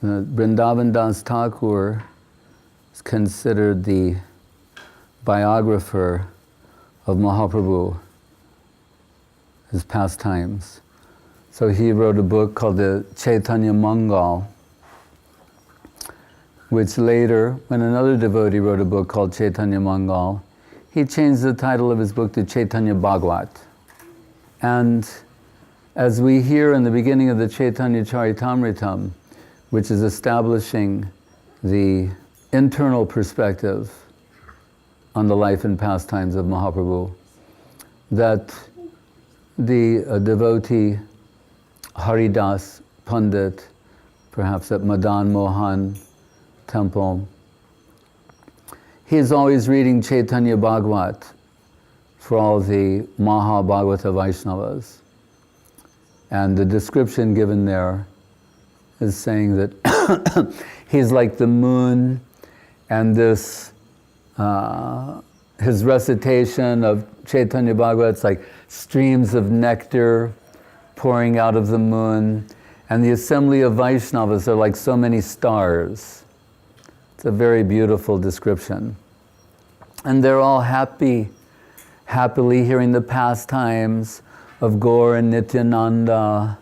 Vrindavan Das Thakur is considered the biographer of Mahaprabhu, his pastimes. So he wrote a book called the Chaitanya Mangal, which later, when another devotee wrote a book called Chaitanya Mangal, he changed the title of his book to Chaitanya Bhagwat. And as we hear in the beginning of the Chaitanya Charitamritam, which is establishing the internal perspective on the life and pastimes of Mahaprabhu, that the devotee Haridas Pandit, perhaps at Madan Mohan temple, he is always reading Chaitanya Bhagwat for all the Maha Bhagavata Vaishnavas. And the description given there is saying that he's like the moon, and this, his recitation of Chaitanya Bhagwat, it's like streams of nectar pouring out of the moon, and the assembly of Vaishnavas are like so many stars. It's a very beautiful description. And they're all happily hearing the pastimes of Gaur and Nityananda,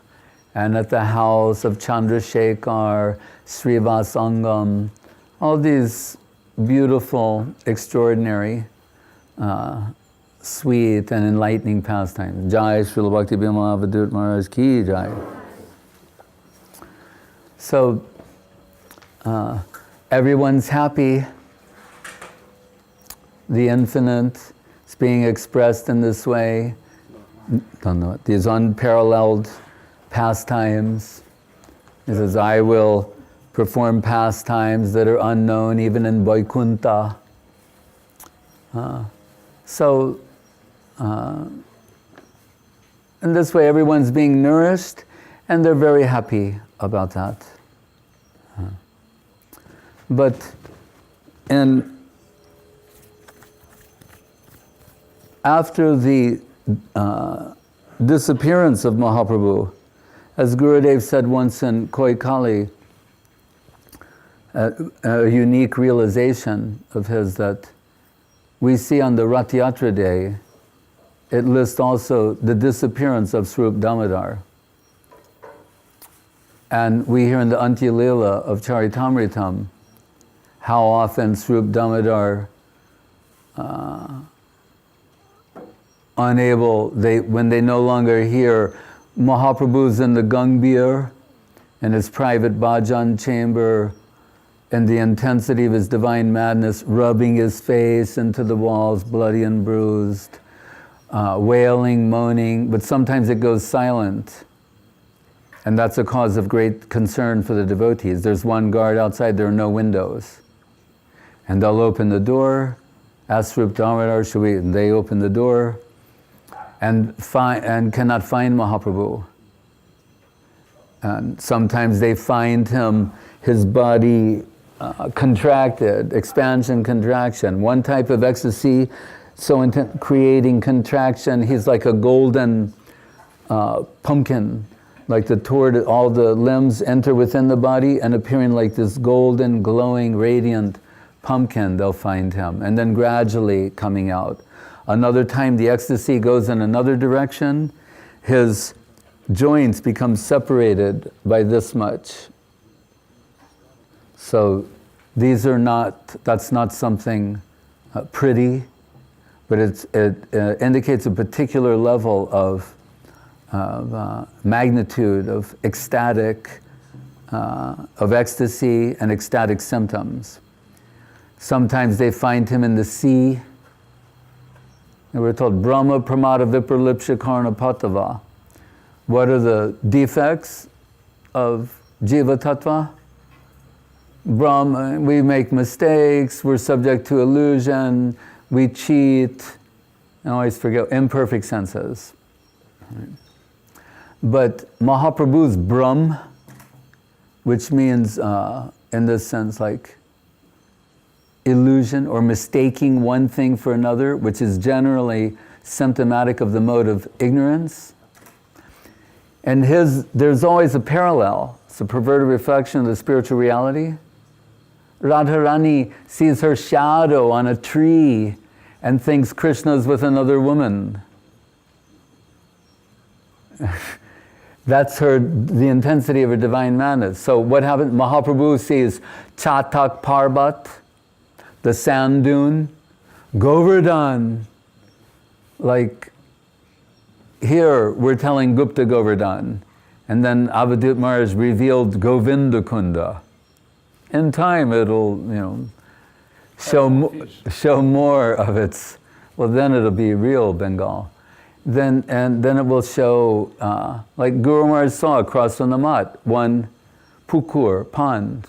and at the house of Chandrasekhar, Srivasangam, all these beautiful, extraordinary, sweet and enlightening pastimes. Jai Srila Bhakti Bimal Avadhut Maharaj Ki Jai. So, everyone's happy. The infinite is being expressed in this way. These unparalleled pastimes. He says, I will perform pastimes that are unknown even in Vaikuntha. In this way, everyone's being nourished, and they're very happy about that. But after the disappearance of Mahaprabhu, as Gurudev said once in Koi Kali, a unique realization of his that we see on the Rath Yatra day, it lists also the disappearance of Swarup Damodar. And we hear in the Antya Lila of Charitamritam how often Swarup Damodar when they no longer hear Mahaprabhu's in the Gangbir, in his private bhajan chamber, and the intensity of his divine madness, rubbing his face into the walls, bloody and bruised, wailing, moaning, but sometimes it goes silent. And that's a cause of great concern for the devotees. There's one guard outside, there are no windows. And they'll open the door, ask Swarup Damodar, and they open the door, and cannot find Mahaprabhu. And sometimes they find him, his body contracted, expansion, contraction. One type of ecstasy, creating contraction, he's like a golden pumpkin, like all the limbs enter within the body and appearing like this golden, glowing, radiant pumpkin, they'll find him, and then gradually coming out. Another time the ecstasy goes in another direction, his joints become separated by this much. So that's not something pretty, but it indicates a particular level of magnitude, of ecstatic, of ecstasy and ecstatic symptoms. Sometimes they find him in the sea. And we're told, Brahma Pramada Vipralipsha Karna Patava. What are the defects of Jiva Tattva? Brahma, we make mistakes, we're subject to illusion, we cheat, I always forget, imperfect senses. But Mahaprabhu's Brahm, which means, in this sense, like illusion or mistaking one thing for another, which is generally symptomatic of the mode of ignorance. And there's always a parallel. It's a perverted reflection of the spiritual reality. Radharani sees her shadow on a tree and thinks Krishna's with another woman. That's the intensity of her divine madness. So what happens? Mahaprabhu sees Chatak Parbat, the sand dune, Govardhan. Like here, we're telling Gupta Govardhan. And then Avadhut Maharaj revealed Govinda Kunda. In time, it'll, show more of its. Well, then it'll be real Bengal. Then it will show, like Guru Maharaj saw across from the Mat, one pukur, pond,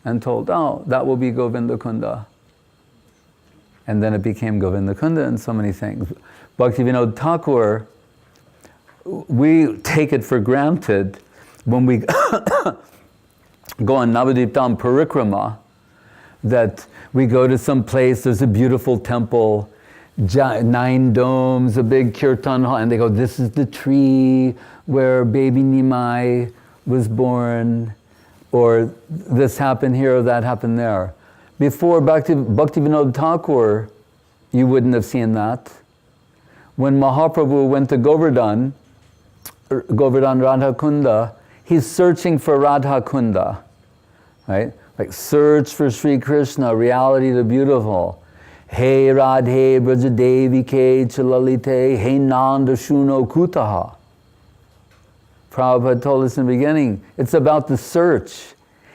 and told, oh, that will be Govinda Kunda. And then it became Govinda Kunda and so many things. Bhaktivinoda Thakur, we take it for granted when we go on Navadvipa Parikrama, that we go to some place, there's a beautiful temple, 9 domes, a big kirtan hall, and they go, this is the tree where baby Nimai was born, or this happened here or that happened there. Before Bhaktivinoda Thakur, you wouldn't have seen that. When Mahaprabhu went to Govardhan Radha Kunda, he's searching for Radha Kunda, right? Like search for Sri Krishna, reality the beautiful. Hey Radhe Brajadevi Ke Chalalite, Hey Nanda Shuno Kutaha. Prabhupada told us in the beginning, it's about the search.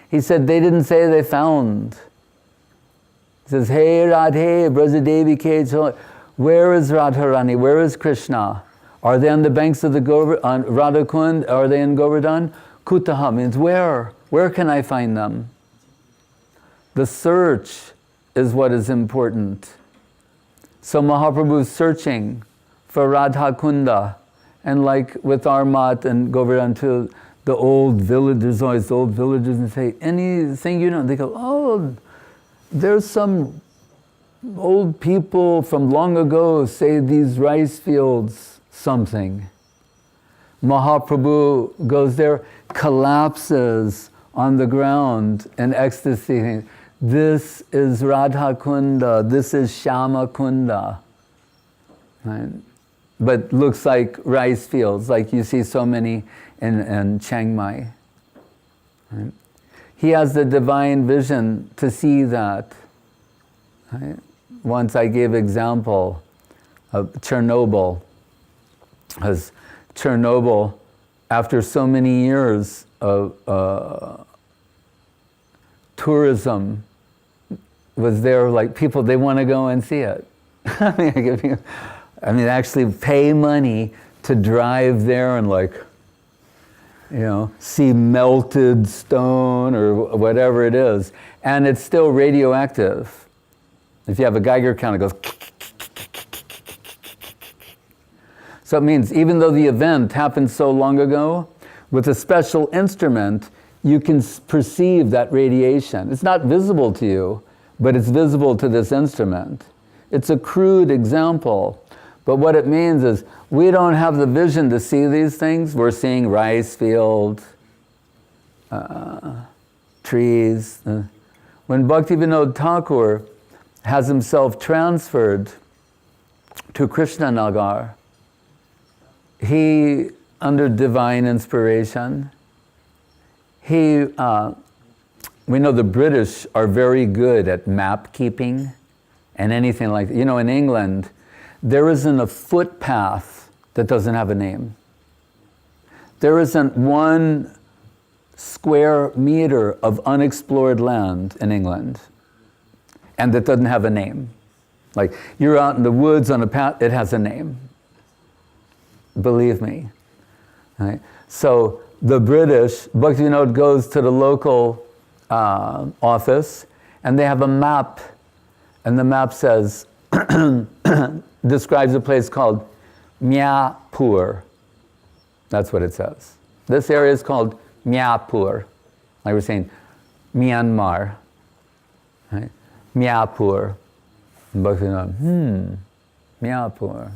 He said they didn't say they found. He says, Hey Radhe Brajadevi Ke Chalalite. Where is Radharani? Where is Krishna? Are they on the banks of the Radha Kund? Are they in Govardhan? Kutaha means where? Where can I find them? The search is what is important. So Mahaprabhu is searching for Radha Kunda. And like with our mat and Govardhan too, the old village, there's always the old villagers and say, anything you know? They go, oh, there's some old people from long ago say these rice fields something. Mahaprabhu goes there, collapses on the ground in ecstasy. This is Radha Kunda, this is Shama Kunda. Right? But looks like rice fields, like you see so many in Chiang Mai. Right? He has the divine vision to see that. Right? Once I gave example of Chernobyl, as Chernobyl, after so many years of tourism, was there, like people, they want to go and see it. I mean, actually pay money to drive there and see melted stone or whatever it is. And it's still radioactive. If you have a Geiger counter, it goes. So it means even though the event happened so long ago, with a special instrument, you can perceive that radiation. It's not visible to you, but it's visible to this instrument. It's a crude example, but what it means is we don't have the vision to see these things. We're seeing rice field, trees. When Bhaktivinoda Thakur has himself transferred to Krishnanagar, he, under divine inspiration, we know the British are very good at map keeping and anything like that. In England, there isn't a footpath that doesn't have a name. There isn't 1 square meter of unexplored land in England, and that doesn't have a name. Like, you're out in the woods on a path, it has a name. Believe me. Right? So the British, Bhaktivinoda goes to the local office, and they have a map, and the map says, describes a place called Myapur. That's what it says. This area is called Myapur. Like we're saying, Myanmar. Right? Myapur. And Bhaktivinoda, Myapur.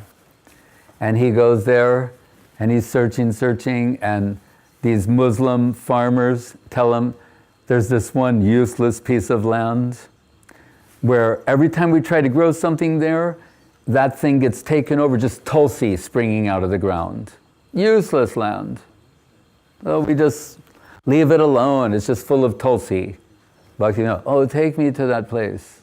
And he goes there, and he's searching, and these Muslim farmers tell him, there's this one useless piece of land where every time we try to grow something there, that thing gets taken over, just tulsi springing out of the ground. Useless land. So we just leave it alone, it's just full of tulsi. Bhakti, oh, take me to that place.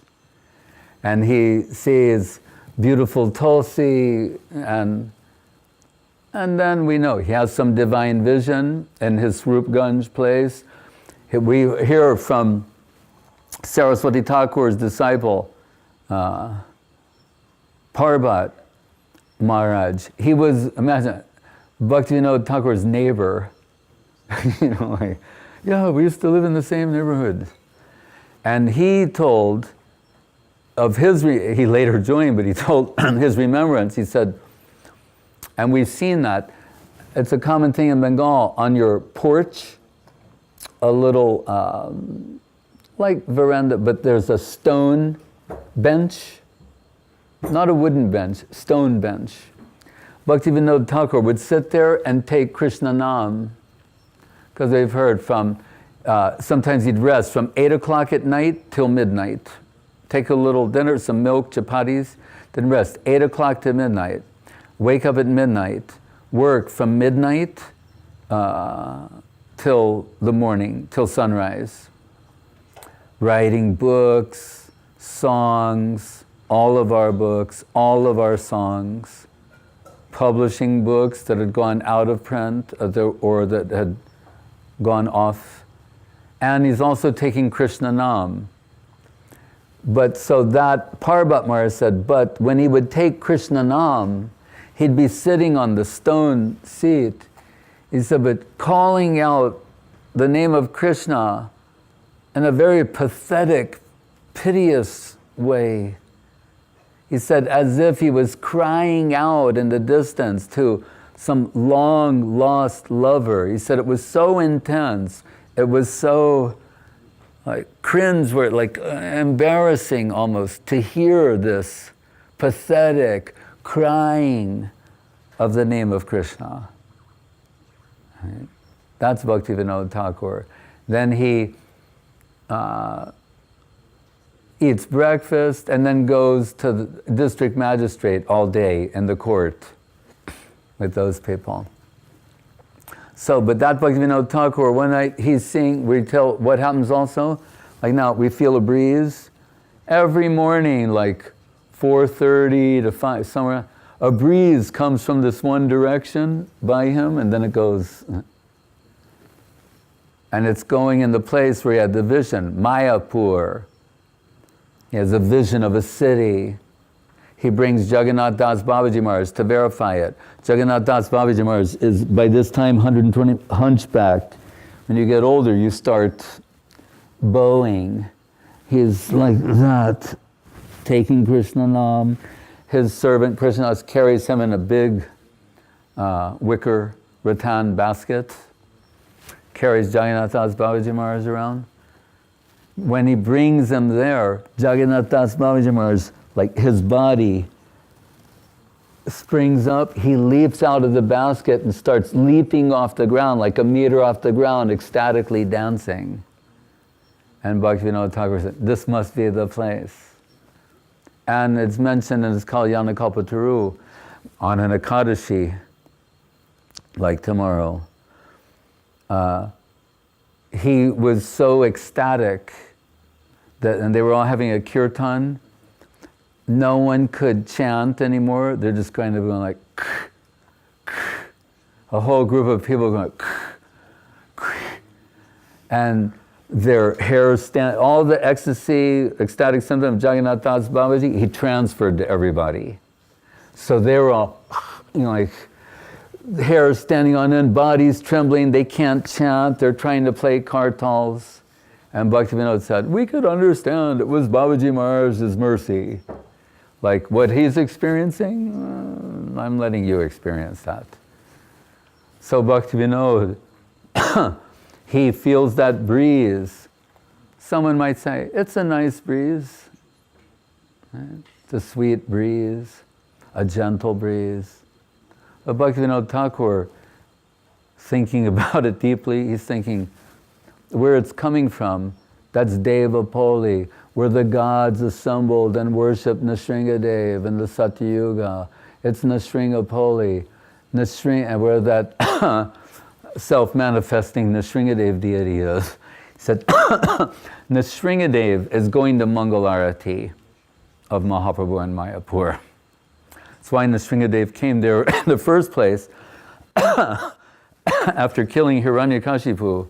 And he sees beautiful tulsi, and then we know he has some divine vision in his Swarup place. We hear from Saraswati Thakur's disciple, Parbat Maharaj. He was, imagine, Bhaktivinoda Thakur's neighbor. Yeah, we used to live in the same neighborhood. And he told of his, he later joined, but he told his remembrance, he said, and we've seen that, it's a common thing in Bengal, on your porch, a little, like veranda, but there's a stone bench, not a wooden bench, stone bench. Bhaktivinoda Thakur would sit there and take Krishna Nam, because they've heard from, sometimes he'd rest from 8 o'clock at night till midnight. Take a little dinner, some milk, chapatis, then rest 8 o'clock to midnight. Wake up at midnight, work from midnight till the morning, till sunrise. Writing books, songs, all of our books, all of our songs. Publishing books that had gone out of print or that had gone off. And he's also taking Krishna Nam. But so that Parbat Maharaj said, but when he would take Krishna Nam, he'd be sitting on the stone seat. He said, but calling out the name of Krishna in a very pathetic, piteous way. He said, as if he was crying out in the distance to some long lost lover. He said it was so intense, it was so like cringe-worthy, like embarrassing almost, to hear this pathetic crying of the name of Krishna. Right? That's Bhaktivinoda Thakur. Then he eats breakfast and then goes to the district magistrate all day in the court with those people. So, but that Bhaktivinoda Thakur, one night he's seeing, we tell what happens also, like now we feel a breeze. Every morning, like 4:30 to 5, somewhere, a breeze comes from this one direction by him and then it goes, and it's going in the place where he had the vision, Mayapur. He has a vision of a city. He brings Jagannath Das Babaji Maharaj to verify it. Jagannath Das Babaji Maharaj is by this time 120, hunchbacked. When you get older, you start bowing. He's like that, taking Krishna Nam. His servant Krishnadas carries him in a big wicker rattan basket, carries Jagannath Das Babaji Maharaj around. When he brings him there, Jagannath Das Babaji Maharaj, like his body springs up, he leaps out of the basket and starts leaping off the ground, like a meter off the ground, ecstatically dancing. And Bhaktivinoda Thakur said, this must be the place. And it's mentioned in his Kalyana Kalpataru on an Ekadashi, like tomorrow. He was so ecstatic that, and they were all having a kirtan, no one could chant anymore. They're just kind of going like, a whole group of people going, and their hair all the ecstasy, ecstatic symptoms of Jagannath Das Babaji, he transferred to everybody. So they were all, like, hair standing on end, bodies trembling, they can't chant, they're trying to play kartals. And Bhaktivinoda said, we could understand it was Babaji Maharaj's mercy. Like what he's experiencing, I'm letting you experience that. So Bhaktivinoda, he feels that breeze. Someone might say, it's a nice breeze. Right? It's a sweet breeze, a gentle breeze. But Bhaktivinoda Thakur thinking about it deeply, he's thinking where it's coming from. That's Devapoli, where the gods assembled and worshipped Nrsingadev in the Satyuga. It's Nrsingsapoli, where that self-manifesting Nrsingadev deity is. He said, Nrsingadev is going to Mangalarati of Mahaprabhu in Mayapur. That's why Nrsingadev came there in the first place after killing Hiranyakashipu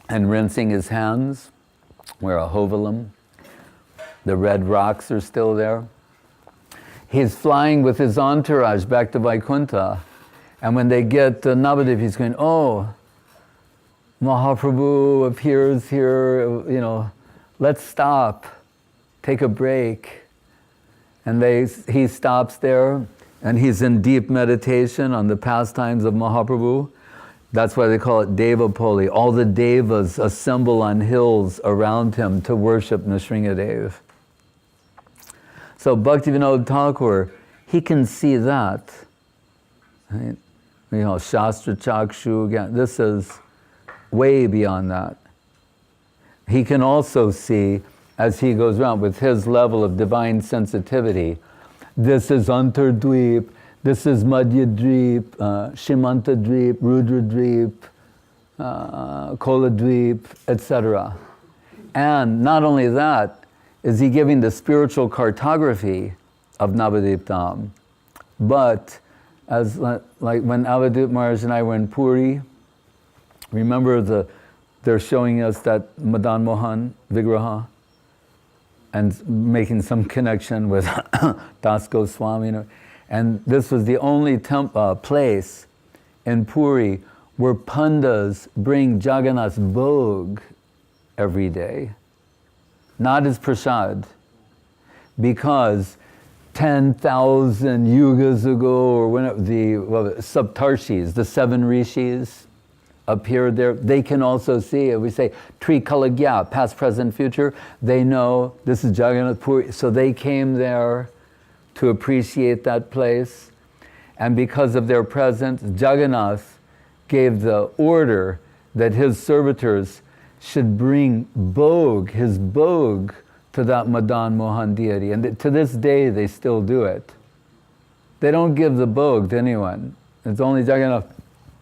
and rinsing his hands, where a hovelam, the red rocks are still there. He's flying with his entourage back to Vaikuntha, and when they get to Navadvip, he's going, oh, Mahaprabhu appears here, let's stop, take a break. And he stops there, and he's in deep meditation on the pastimes of Mahaprabhu. That's why they call it Devapoli. All the devas assemble on hills around him to worship Nrsingadev. So Bhaktivinoda Thakur, he can see that. Right? Shastra Chakshu, this is way beyond that. He can also see, as he goes around with his level of divine sensitivity, this is Antardvip, this is Madhyadvip, Shimantadvip, Rudradvip, Koladvip, etc. And not only that, is he giving the spiritual cartography of Navadvip Dham, but as like when Avadhut Maharaj and I were in Puri, remember they're showing us that Madan Mohan Vigraha and making some connection with Das Goswami. And this was the only place in Puri where pandas bring Jagannath's bhog every day. Not as prasad, because 10,000 yugas ago, or when the Saptarshis, the 7 rishis, appeared there. They can also see it. We say Trikalagya, past, present, future. They know this is Jagannath Puri, so they came there to appreciate that place. And because of their presence, Jagannath gave the order that his servitors should bring bhog, his bhog, to that Madan Mohan deity. And to this day, they still do it. They don't give the bhog to anyone. It's only Jagannath.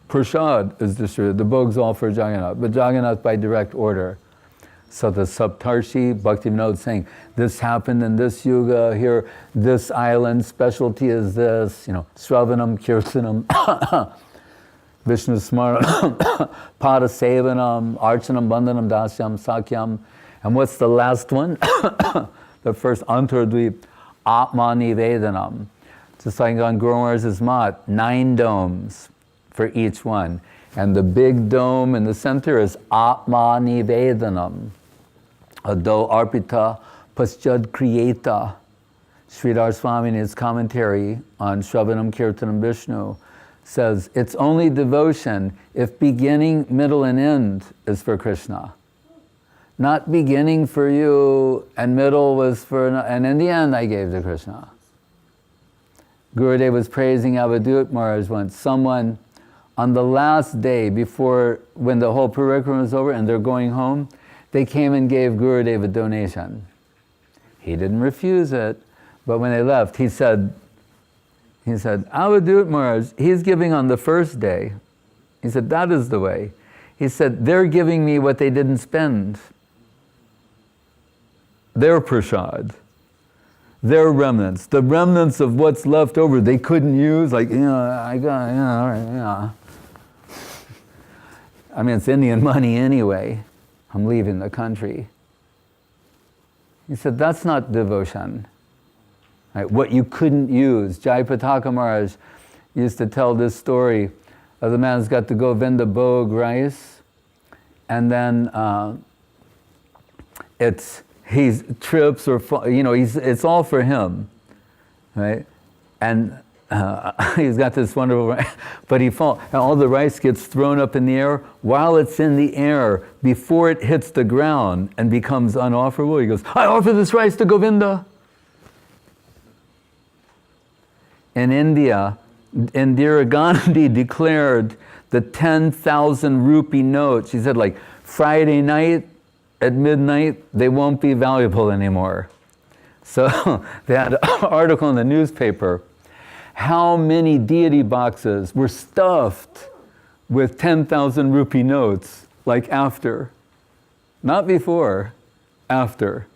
Prasad is distributed. The bhog's all for Jagannath, but Jagannath by direct order. So the Saptarshi, Bhaktivinoda saying, this happened in this yuga, here, this island specialty is this, Sravanam, Kirtanam, Vishnu Smaranam, Pada Sevanam, Archanam, Bandhanam, Dasyam, Sakyam. And what's the last one? The first, Antardvip, Atmani Vedanam. Just like on Guru Maharaj's mat, 9 domes for each one. And the big dome in the center is Atmani Vedanam. Ado Arpita Paschad Kriyeta. Sridhar Swami in his commentary on Shravanam Kirtanam Vishnu says, it's only devotion if beginning, middle, and end is for Krishna. Not beginning for you, and middle was for, and in the end I gave to Krishna. Gurudev was praising Avadhut Maharaj once. Someone on the last day before, when the whole Parikrama was over and they're going home, they came and gave Gurudev a donation. He didn't refuse it, but when they left, he said, Avadhut Maharaj, he's giving on the first day. He said, that is the way. He said, they're giving me what they didn't spend. Their prasad, their remnants, the remnants of what's left over they couldn't use, I mean, it's Indian money anyway. I'm leaving the country. He said, that's not devotion. Right? What you couldn't use. Jayapataka Maharaj used to tell this story of the man who's got to Govinda Bhog rice, and then he trips or it's all for him, right? And he's got this wonderful rice, but he falls, and all the rice gets thrown up in the air. While it's in the air, before it hits the ground and becomes unofferable, he goes, I offer this rice to Govinda. In India, Indira Gandhi declared the 10,000 rupee notes. She said, like, Friday night at midnight, they won't be valuable anymore. So they had an article in the newspaper, how many deity boxes were stuffed with 10,000 rupee notes, like after. Not before, after.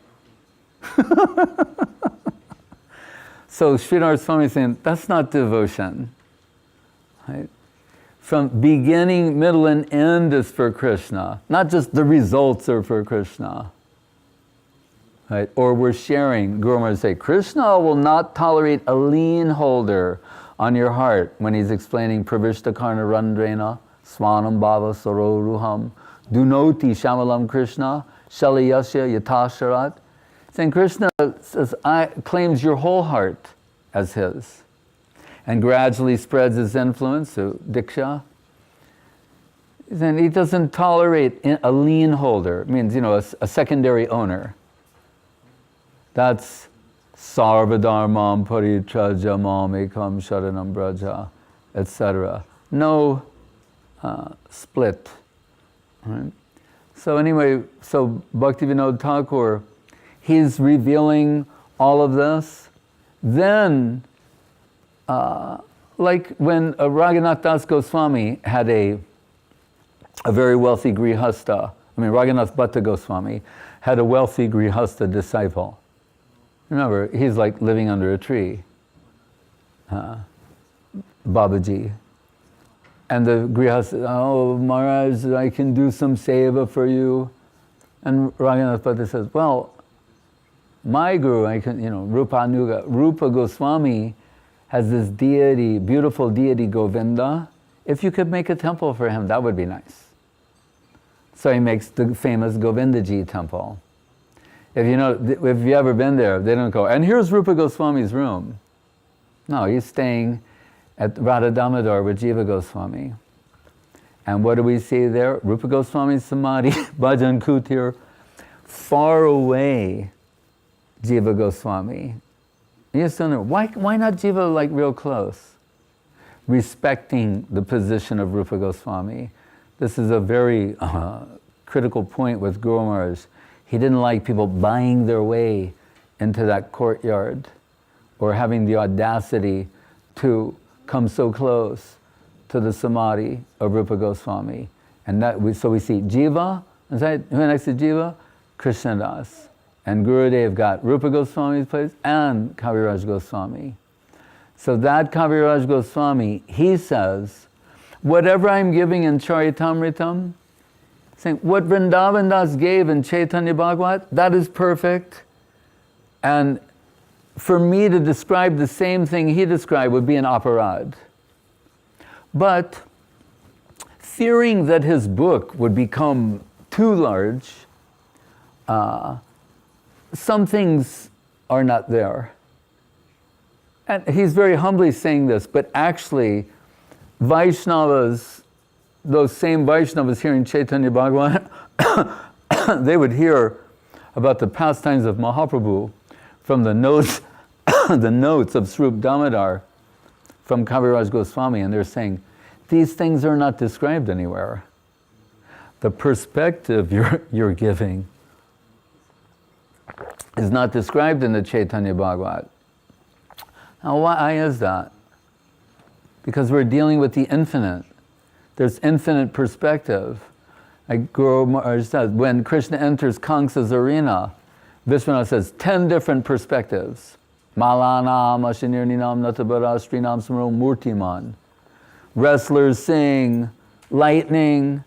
So Sridhar Swami is saying, that's not devotion. Right? From beginning, middle, and end is for Krishna. Not just the results are for Krishna. Right? Or we're sharing. Guru Maharaj say, Krishna will not tolerate a lien holder on your heart when he's explaining Pravishta Karna Randrena, Swanam Bhava Saro Ruham, Dunoti Shamalam Krishna, Shalayasya Yatasharat. Saying Krishna says, claims your whole heart as his, and gradually spreads his influence, so Diksha. Then he doesn't tolerate a lien holder. It means, a secondary owner. That's Sarvadharmam Paritraja Mam Ekam Sharanam Braja, etc. No split. Right? So anyway, so Bhaktivinoda Thakur, he's revealing all of this. Then, like when Raghunath Das Goswami had a very wealthy Grihastha, Raghunath Bhatta Goswami had a wealthy Grihastha disciple. Remember, he's like living under a tree, Babaji. And the Grihastha, oh, Maharaj, I can do some seva for you. And Raghunath Bhatta says, well, my guru, Rupa Goswami has this deity, beautiful deity Govinda. If you could make a temple for him, that would be nice. So he makes the famous Govindaji temple. If you've ever been there, they don't go, and here's Rupa Goswami's room. No, he's staying at Radha Damodar with Jiva Goswami. And what do we see there? Rupa Goswami's Samadhi, Bhajan Kutir, far away, Jiva Goswami. You just don't know, why not Jiva like real close? Respecting the position of Rupa Goswami. This is a very critical point with Guru Maharaj. He didn't like people buying their way into that courtyard or having the audacity to come so close to the Samadhi of Rupa Goswami. And so we see Jiva, who next to Jiva? Krishnadas. And Gurudev got Rupa Goswami's place and Kaviraj Goswami. So that Kaviraj Goswami, he says, whatever I'm giving in Charitamritam, saying what Vrindavan Das gave in Chaitanya Bhagavat, that is perfect. And for me to describe the same thing he described would be an aparad. But fearing that his book would become too large, some things are not there. And he's very humbly saying this, but actually, Vaishnavas, those same Vaishnavas hearing Chaitanya Bhagavat, they would hear about the pastimes of Mahaprabhu from the notes, the notes of Srup Damodar from Kaviraj Goswami, and they're saying, these things are not described anywhere. The perspective you're giving is not described in the Chaitanya Bhagavat. Now, why is that? Because we're dealing with the infinite. There's infinite perspective. Like Guru Maharaj says, when Krishna enters Kamsa's arena, Vishwanath says 10 different perspectives. Malanam, Ashinirninam, Natabara, Srinam, Samaro, Murtiman. Wrestlers sing, lightning,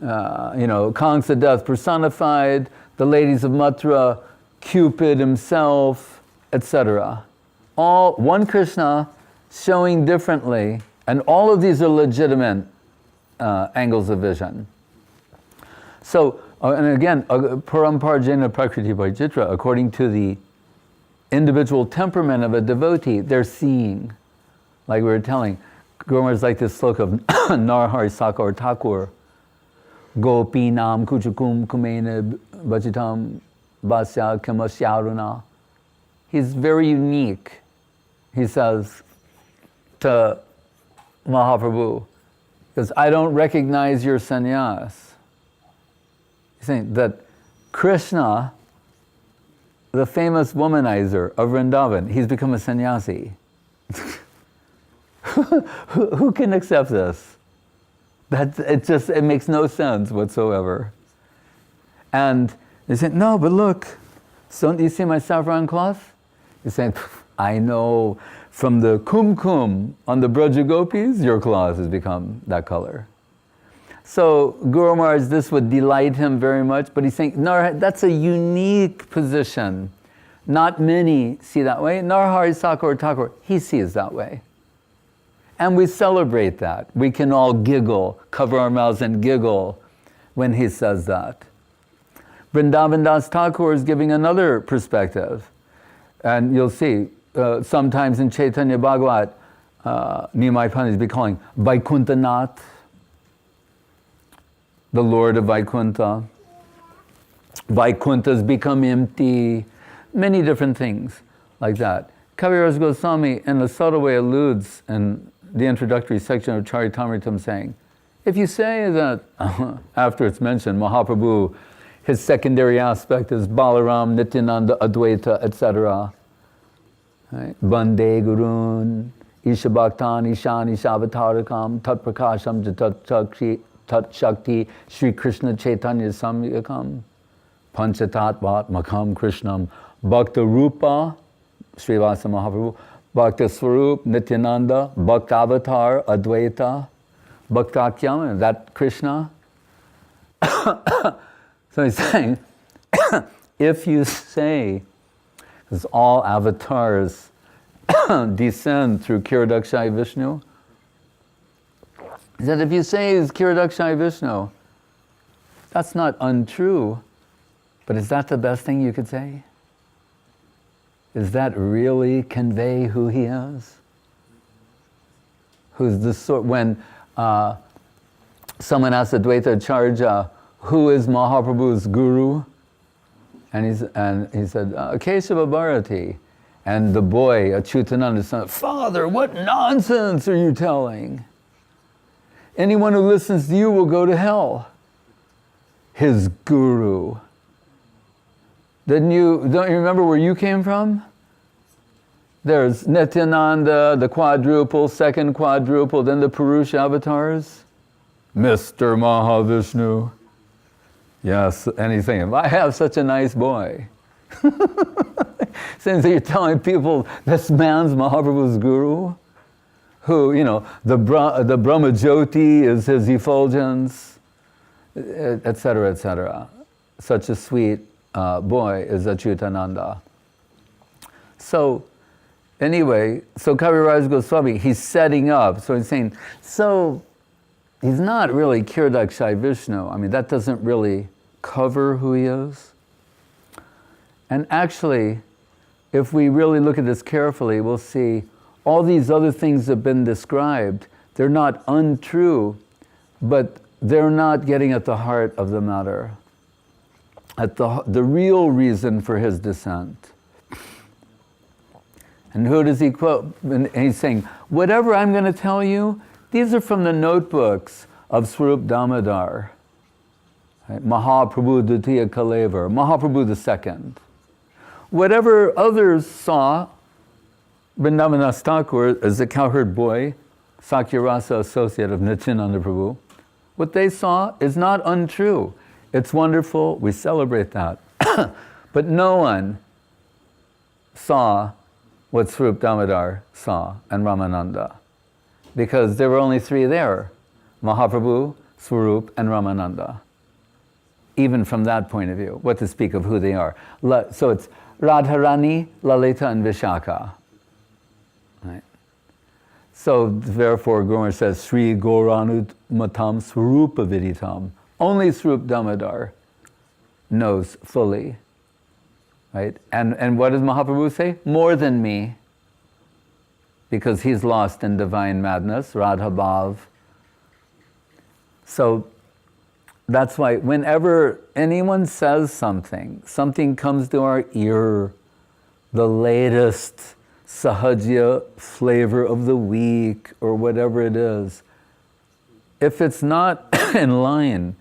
Kamsa death personified, the ladies of Mathura, Cupid himself, etc. All one Krishna showing differently, and all of these are legitimate angles of vision. So, and again, Paramparjena Prakriti Vaijitra, according to the individual temperament of a devotee, they're seeing, like we were telling, Guru Maharaj like this sloka of Narhari Sakar Thakur, Gopi Nam Kuchukum Kumene Bhajitam Basya Kamasyaruna. He's very unique. He says, to Mahaprabhu. Because I don't recognize your sannyas. He's saying that Krishna, the famous womanizer of Vrindavan, he's become a sannyasi. Who can accept this? It makes no sense whatsoever. And they say, no, but look, don't you see my saffron cloth? He's saying, I know, from the kumkum on the Braja Gopis, your cloth has become that color. So Guru Maharaj, this would delight him very much, but he's saying, no, that's a unique position. Not many see that way. Narhari Thakur, he sees that way. And we celebrate that. We can all giggle, cover our mouths and giggle when he says that. Vrindavan Das Thakur is giving another perspective. And you'll see, sometimes in Chaitanya Bhagavat, Nimai Pandit be calling Vaikuntanath, the Lord of Vaikuntha. Vaikunthas become empty, many different things like that. Kaviraj Goswami in a subtle way alludes in the introductory section of Charitamritam saying, if you say that, after it's mentioned, Mahaprabhu, his secondary aspect is Balaram, Nityananda, Advaita, etc. Right? Bande Gurun, Isha Bhaktan, Ishan, Ishavatarakam, Tat Prakasham, Tat Shakti, Sri Krishna Chaitanya Samyakam, Panchatatvat Makam Krishnam, Bhakta Rupa, Srivasa Mahaprabhu, Bhakta Swarup, Nityananda, Bhakta Avatar, Advaita, Bhaktakyam, that Krishna. So he's saying, if you say, because all avatars descend through Kiradakshai Vishnu, he said, if you say he's Kiradakshai Vishnu, that's not untrue, but is that the best thing you could say? Does that really convey who he is? Who's the sort, when someone asked Advaita Acharya, who is Mahaprabhu's guru? And he said, Kesava Bharati. And the boy, Achyutananda, said, Father, what nonsense are you telling? Anyone who listens to you will go to hell. His guru. Don't you remember where you came from? There's Nityananda, the quadruple, second quadruple, then the Purusha avatars. Mr. Mahavishnu. Yes, and he's saying, I have such a nice boy. Since you're telling people this man's Mahaprabhu's guru, who, the Brahma Jyoti is his effulgence, etc., etc. Such a sweet boy is Achyutananda. So, anyway, so Kaviraj Goswami, he's setting up, so he's saying, so he's not really Kiradakshai Vishnu. I mean, that doesn't really cover who he is. And actually, if we really look at this carefully, we'll see all these other things have been described. They're not untrue, but they're not getting at the heart of the matter, at the real reason for his descent. And who does he quote? And he's saying, whatever I'm going to tell you, these are from the notebooks of Swarup Damodar, right? Mahaprabhu Dutiya Kalevar, Mahaprabhu II. Whatever others saw, Vrindavan Thakur as a cowherd boy, Sakyarasa associate of Nityananda Prabhu, what they saw is not untrue. It's wonderful, we celebrate that. But no one saw what Swarup Damodar saw and Ramananda. Because there were only three there, Mahaprabhu, Swarup, and Ramananda. Even from that point of view, what to speak of who they are. So it's Radharani, Lalita, and Vishaka. Right? So therefore, Guru says, Sri Gauranud Matam Swarupa Viditam. Only Swarup Damodar knows fully. Right? And what does Mahaprabhu say? More than me. Because he's lost in divine madness, Radha Bhav. So that's why whenever anyone says something comes to our ear, the latest sahajya flavor of the week or whatever it is, if it's not in line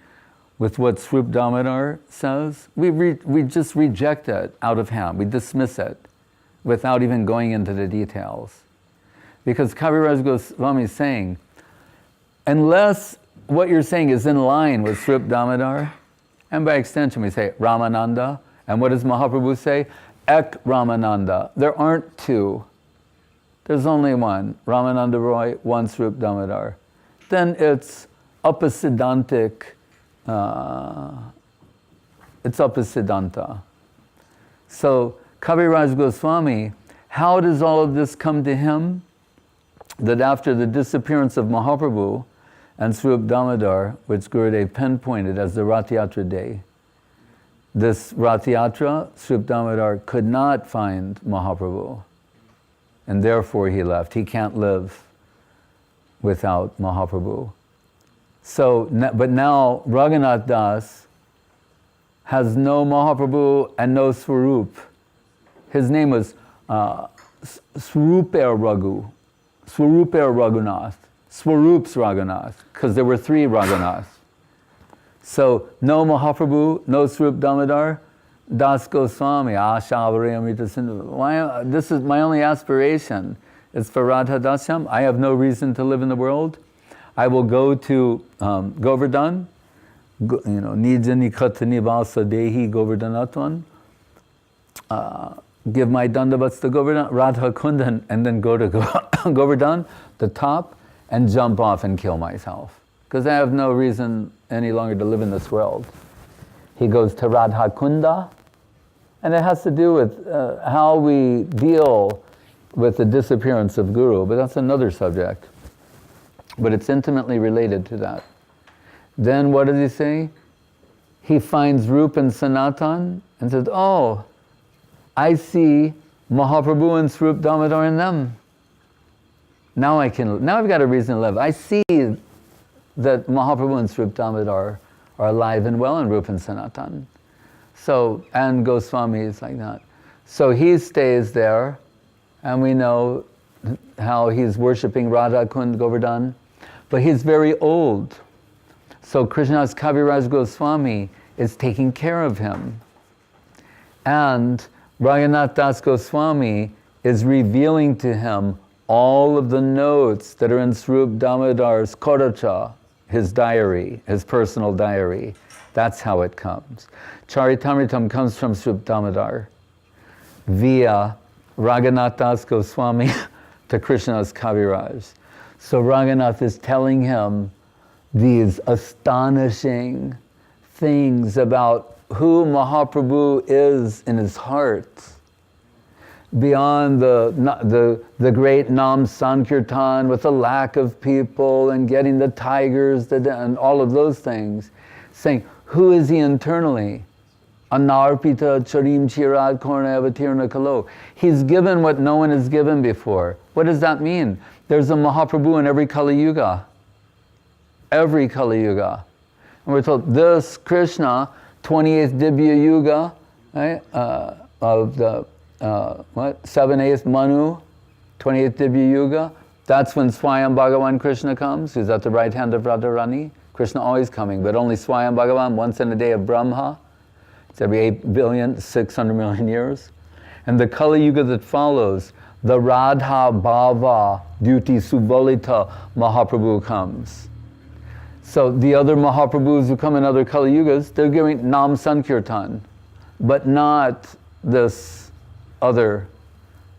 with what Swarup Damodar says, we just reject it out of hand. We dismiss it without even going into the details. Because Kaviraj Goswami is saying, unless what you're saying is in line with Swarup Damodar, and by extension we say Ramananda, and what does Mahaprabhu say? Ek Ramananda. There aren't two. There's only one. Ramananda Roy, one Swarup Damodar. Then it's upasiddhantic. It's upasiddhanta. So Kaviraj Goswami, how does all of this come to him? That after the disappearance of Mahaprabhu and Swarup Damodar, which Gurudev pinpointed as the Rath Yatra day, this Rath Yatra, Swarup Damodar could not find Mahaprabhu, and therefore he left. He can't live without Mahaprabhu. So, but now Raghunath Das has no Mahaprabhu and no Swarup. His name was Swaruper Raghunath, Swarup's Raghunath, because there were three Raghunaths. So, no Mahaprabhu, no Swarup Damodar, Das Goswami, Ashavare Amrita Sindhu. This is my only aspiration. It's for Radha Dasyam. I have no reason to live in the world. I will go to Govardhan, Nija Nikata Nivasa Dehi Govardhanatvan, give my dandavats to Govardhan, Radha Kundan, and then go to Govardhan, the top, and jump off and kill myself. Because I have no reason any longer to live in this world. He goes to Radha Kunda, and it has to do with how we deal with the disappearance of Guru, but that's another subject. But it's intimately related to that. Then what does he say? He finds Rup and Sanatan and says, oh, I see Mahaprabhu and Swarup Damodar in them. Now I've got a reason to live. I see that Mahaprabhu and Swarup Damodar are alive and well in Rup and Sanatan. So, and Goswami is like that. So he stays there, and we know how he's worshipping Radha Kund Govardhan, but he's very old. So Krishna's Kaviraj Goswami is taking care of him. And Raghunath Das Goswami is revealing to him all of the notes that are in Swarup Damodar's Koracha, his diary, his personal diary. That's how it comes. Charitamritam comes from Swarup Damodar via Raghunath Das Goswami to Krishna's Kaviraj. So Raghunath is telling him these astonishing things about who Mahaprabhu is in his heart, beyond the great Nam Sankirtan with the lack of people and getting the tigers and all of those things, saying, who is he internally? Anarpita charim chirad korna avatirna kalo. He's given what no one has given before. What does that mean? There's a Mahaprabhu in every Kali Yuga. Every Kali Yuga. And we're told this Krishna, 28th Dibya Yuga, right, of the 7th Manu, 28th Dibya Yuga, that's when Swayam Bhagavan Krishna comes, who's at the right hand of Radharani. Krishna always coming, but only Swayam Bhagavan once in a day of Brahma. It's every 8,600,000,000 years. And the Kali Yuga that follows, the Radha Bhava Duty Subalita Mahaprabhu comes. So the other Mahaprabhus who come in other Kali Yugas, they're giving Nam Sankirtan, but not this other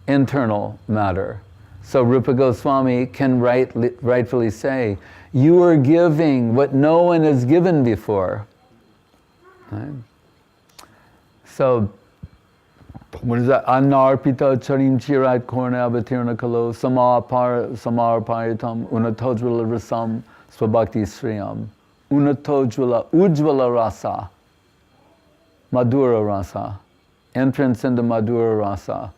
internal matter. So Rupa Goswami can rightfully say, you are giving what no one has given before. Right? So, what is that? Anarpita charim chirat korna avatirna kalo samar paritam unatojvala rasam swabhakti sriyam unatojvala ujvala rasa madhura rasa, entrance into madhura rasa.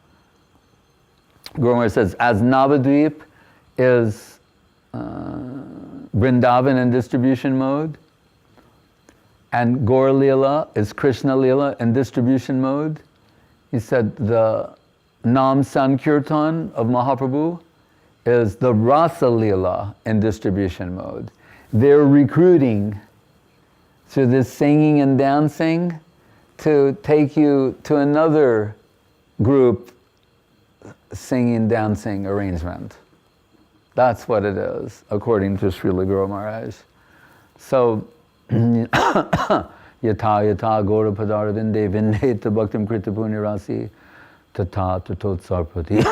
Guru Maharaj says, as Navadvip is Vrindavan in distribution mode, and Gaur Leela is Krishna Leela in distribution mode, he said the Nam Sankirtan of Mahaprabhu is the Rasa Leela in distribution mode. They're recruiting through this singing and dancing to take you to another group singing, dancing arrangement. That's what it is, according to Srila Guru Maharaj. So, Yata Yata Gora Padara Vinde Vindeta Bhaktim Krita Punya Rasi Tata Tatot Sarpati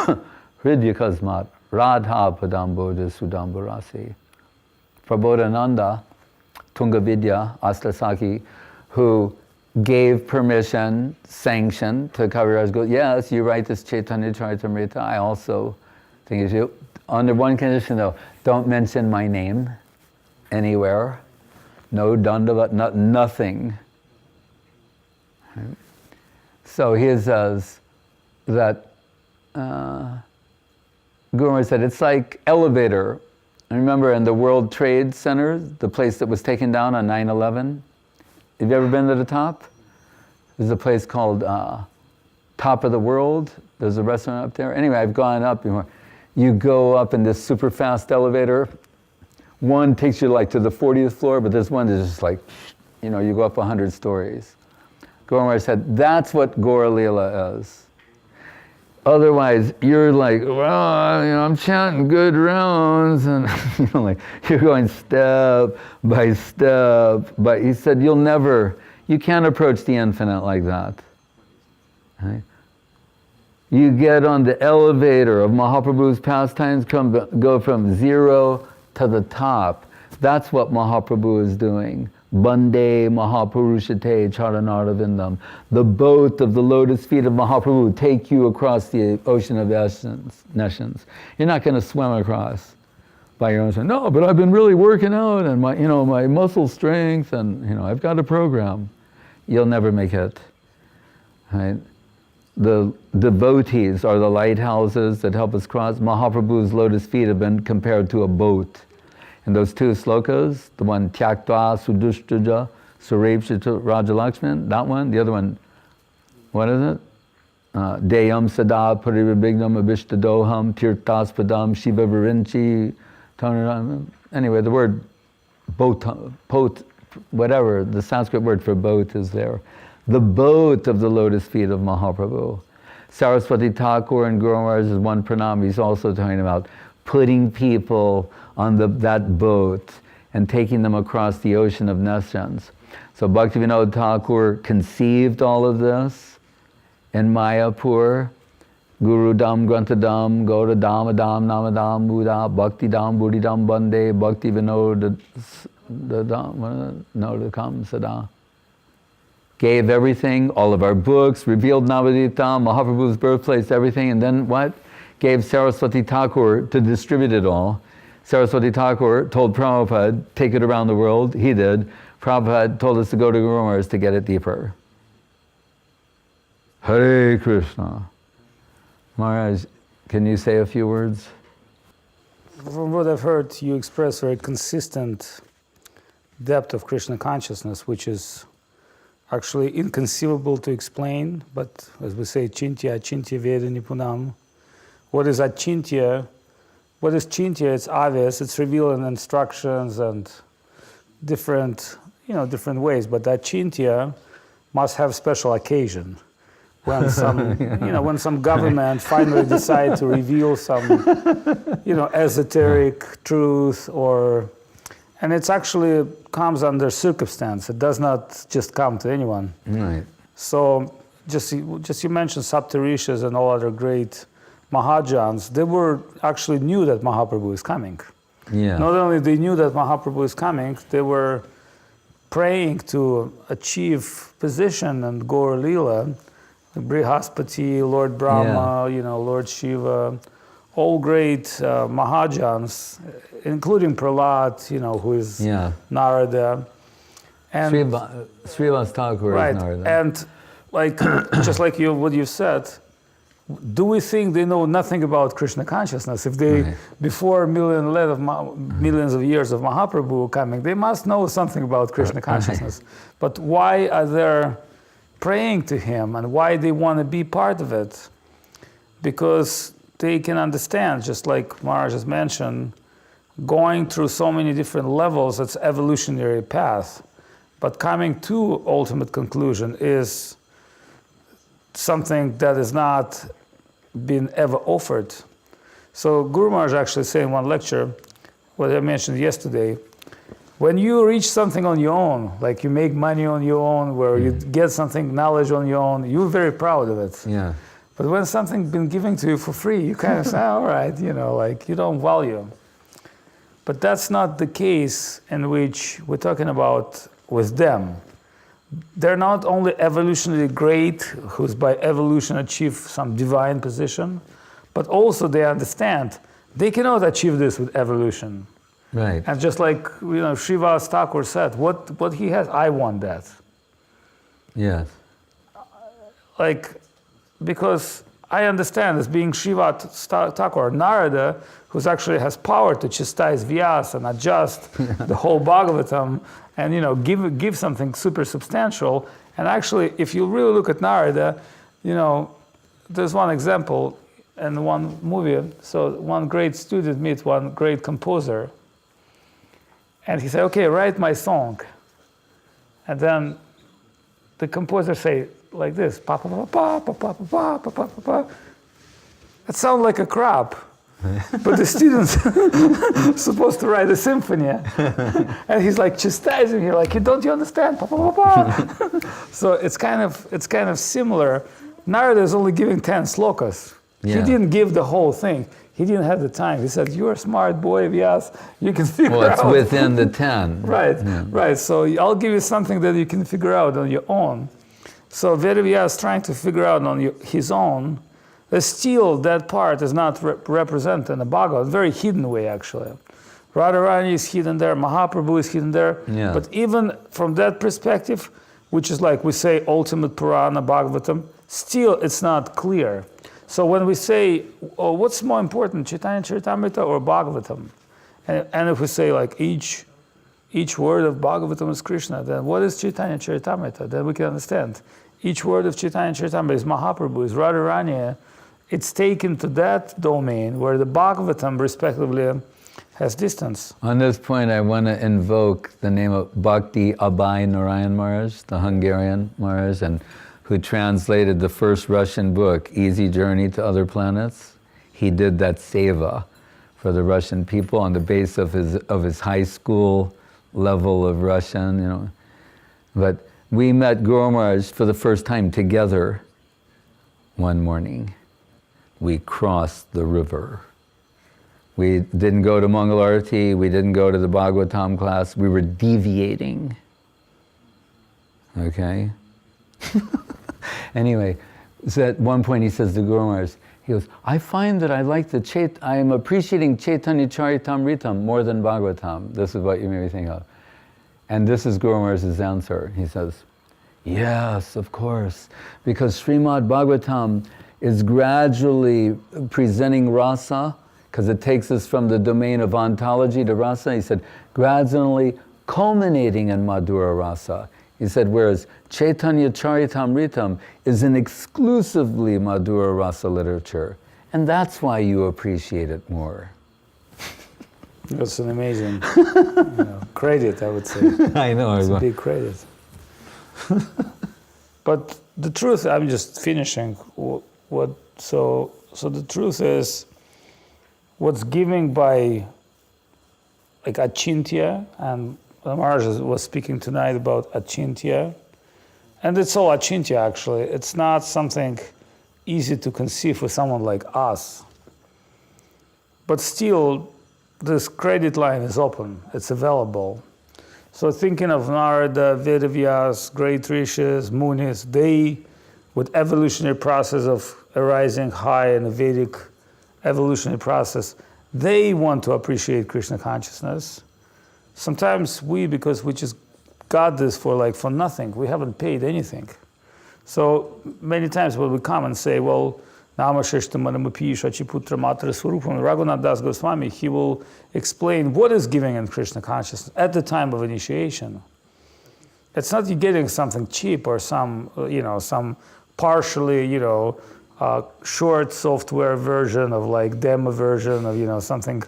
Hridya Kasmat Radha Padamboda Sudamba Rasi. Prabodhananda Tungavidya Astasaki, who gave permission, sanction to Kaviraj go, yes, you write this Chaitanya Charitamrita, I also think you should. Under one condition though, don't mention my name anywhere. No dandavat, nothing. Right? So he says that Guru Maharaj said, it's like elevator. I remember in the World Trade Center, the place that was taken down on 9/11. Have you ever been to the top? There's a place called Top of the World. There's a restaurant up there. Anyway, I've gone up before. You go up in this super fast elevator. One takes you like to the 40th floor, but this one is just like, you go up 100 stories. Guru Maharaj said, that's what Gaura Leela is. Otherwise, you're like, well, I'm chanting good rounds, and you're going step by step. But he said, you can't approach the infinite like that. Right? You get on the elevator of Mahaprabhu's pastimes, go from zero to the top. That's what Mahaprabhu is doing. Bande Mahapurushate Charanarvindam. The boat of the lotus feet of Mahaprabhu take you across the ocean of nescience. You're not going to swim across by your own strength. No, but I've been really working out and my muscle strength and I've got a program. You'll never make it. Right? The devotees are the lighthouses that help us cross. Mahaprabhu's lotus feet have been compared to a boat. And those two slokas, the one Tyaktva Sudushtaja Surepshita Rajalakshman, that one, the other one, what is it? Deyam Sada Parivibignam Abhishtadoham Tirtaspadam Shiva Virinchi Tanaram. Anyway, the word boat, whatever, the Sanskrit word for boat is there. The boat of the lotus feet of Mahaprabhu. Saraswati Thakur and Guru Maharaj is one pranam. He's also talking about putting people on that boat and taking them across the ocean of nescience. So Bhaktivinoda Thakur conceived all of this in Mayapur. Guru Dam, Grantadam, Gaura Dhama Dam, Namadam, Buddha, Bhakti Dam, Buddhi Dam, Bande, Bhakti Vinoda Kam Sada. Gave everything, all of our books, revealed Navadvipa, Mahaprabhu's birthplace, everything, and then what? Gave Saraswati Thakur to distribute it all. Saraswati Thakur told Prabhupada, take it around the world. He did. Prabhupada told us to go to Guru Maharaj to get it deeper. Hare Krishna. Maharaj, can you say a few words? From what I've heard, you express very consistent depth of Krishna consciousness, which is actually inconceivable to explain, but as we say, Chintya, Achintya, Veda, Nipunam. What is Achintya? What is Chintya? It's obvious, it's revealed in instructions and different ways, but Achintya must have special occasion. When some, when some government finally decide to reveal some, esoteric truth and it's actually comes under circumstance. It does not just come to anyone. Right. So just you mentioned Saptarishis and all other great Mahajans. They actually knew that Mahaprabhu is coming. Yeah. Not only they knew that Mahaprabhu is coming, they were praying to achieve position and Gaura Leela. Brihaspati, Lord Brahma, Lord Shiva, all great Mahajans, including Prahlad, who is Narada. And Srivas Thakur is Narada. And just like what you said, do we think they know nothing about Krishna consciousness? If they, before millions of years of Mahaprabhu coming, they must know something about Krishna consciousness. But why are they praying to him and why they want to be part of it? because they can understand, just like Maharaj has mentioned, going through so many different levels, it's evolutionary path. But coming to ultimate conclusion is something that is not been ever offered. So Guru Maharaj actually said in one lecture, what I mentioned yesterday, when you reach something on your own, like you make money on your own, where you get something, knowledge on your own, you're very proud of it. Yeah. But when something's been given to you for free, you kind of say, all right, like you don't value. But that's not the case in which we're talking about with them. They're not only evolutionarily great, who's by evolution achieve some divine position, but also they understand they cannot achieve this with evolution. Right. And just like Srivas Thakur said, what he has, I want that. Yes. Because I understand as being Srivas Thakur, Narada, who actually has power to chastise Vyasa and adjust the whole Bhagavatam, and give something super substantial. And actually, if you really look at Narada, there's one example in one movie. So one great student meets one great composer, and he said, "Okay, write my song." And then the composer say like this, pa pa pa pa pa pa pa pa pa pa pa. It sounds like a crap. But the student's supposed to write a symphony, and he's like chastising you, like, don't you understand? Pa, pa, pa, pa. So it's kind of similar. Narada is only giving 10 slokas. Yeah. He didn't give the whole thing. He didn't have the time. He said, "You're a smart boy, Vyas. You can figure out." Well, it's within the 10. Right, yeah. Right. So I'll give you something that you can figure out on your own. So Vyas trying to figure out on his own. Still, that part is not represented in the Bhagavad, very hidden way actually. Radharani is hidden there, Mahaprabhu is hidden there. Yeah. But even from that perspective, which is like we say ultimate Purana, Bhagavatam, still it's not clear. So when we say, oh, what's more important, Chaitanya Charitamrita or Bhagavatam? And if we say like each word of Bhagavatam is Krishna, then what is Chaitanya Charitamrita? Then we can understand. Each word of Chaitanya Charitamrita is Mahaprabhu, is Radharani. It's taken to that domain where the Bhagavatam, respectively, has distance. On this point, I want to invoke the name of Bhakti Abhay Narayan Maharaj, the Hungarian Maharaj, and who translated the first Russian book, Easy Journey to Other Planets. He did that seva for the Russian people on the base of his high school level of Russian, But we met Guru Maharaj for the first time together one morning. We crossed the river. We didn't go to Mangalarti, we didn't go to the Bhagavatam class, we were deviating. Okay? Anyway, so at one point he says to Guru Maharaj, he goes, I find that I am appreciating Chaitanya Charitamritam more than Bhagavatam. This is what you made me think of. And this is Guru Maharaj's answer. He says, yes, of course, because Srimad Bhagavatam is gradually presenting rasa, because it takes us from the domain of ontology to rasa. He said, gradually culminating in Madhura rasa. He said, whereas Chaitanya Charitamritam is an exclusively Madhura rasa literature, and that's why you appreciate it more. That's an amazing credit, I would say. I know. It's a big credit. But the truth, I'm just finishing. So the truth is, what's given by like Achintya, and Maharaj was speaking tonight about Achintya, and it's all Achintya actually. It's not something easy to conceive for someone like us. But still, this credit line is open, it's available. So thinking of Narada, Vedavyas, great rishis, munis, they, with evolutionary process of arising high in the Vedic evolutionary process, they want to appreciate Krishna consciousness. Sometimes we, because we just got this for nothing, we haven't paid anything. So many times when we come and say, well, Raghunath Das Goswami, he will explain what is giving in Krishna consciousness at the time of initiation. It's not you getting something cheap or some partially, short software version of like demo version of something,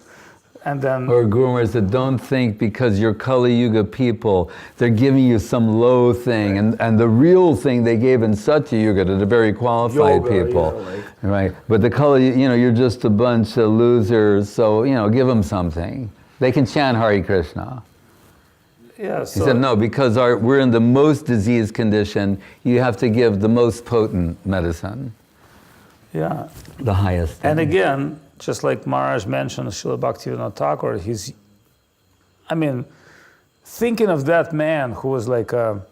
and then or Gurus that don't think because you're Kali Yuga people, they're giving you some low thing, and the real thing they gave in Satya Yuga to the very qualified people, right? But the Kali, you're just a bunch of losers, so give them something. They can chant Hare Krishna. Yeah, He said, no, because we're in the most diseased condition, you have to give the most potent medicine. Yeah. The highest thing. And again, just like Maharaj mentioned, Srila Bhaktivinoda Thakur, thinking of that man who was like a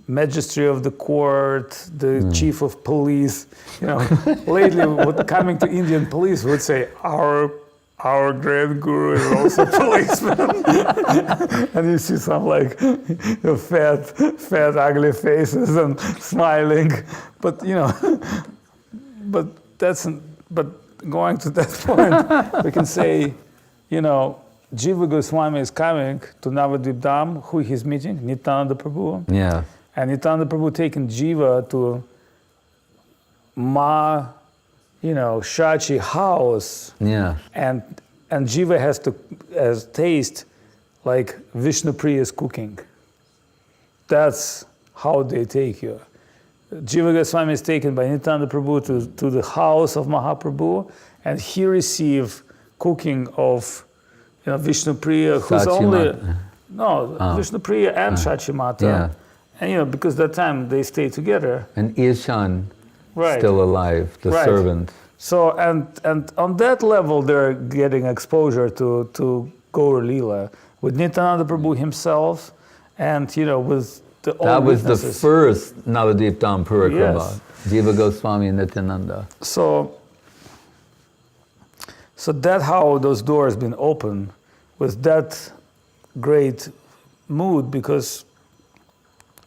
magistrate of the court, the chief of police, lately coming to Indian police would say, our great guru is also a policeman. And you see some like fat, ugly faces and smiling. But going to that point, we can say, Jiva Goswami is coming to Navadvip Dham. Who he's meeting? Nityananda Prabhu. Yeah. And Nityananda Prabhu taking Jiva to Shachi house. Yeah. And Jiva has taste like Vishnu Priya's cooking. That's how they take you. Jiva Goswami is taken by Nityananda Prabhu to the house of Mahaprabhu, and he received cooking of Vishnu Priya, who's Vishnu Priya and Shachi Mata. Yeah. And because that time they stay together. And Ishan, still alive, the servant. So and on that level they're getting exposure to Gaur Leela with Nityananda Prabhu himself, and with the that was witnesses. The first Navadvip Dham Parikrama, Yes. Jiva Goswami and Nityananda. So that's how those doors been opened with that great mood, because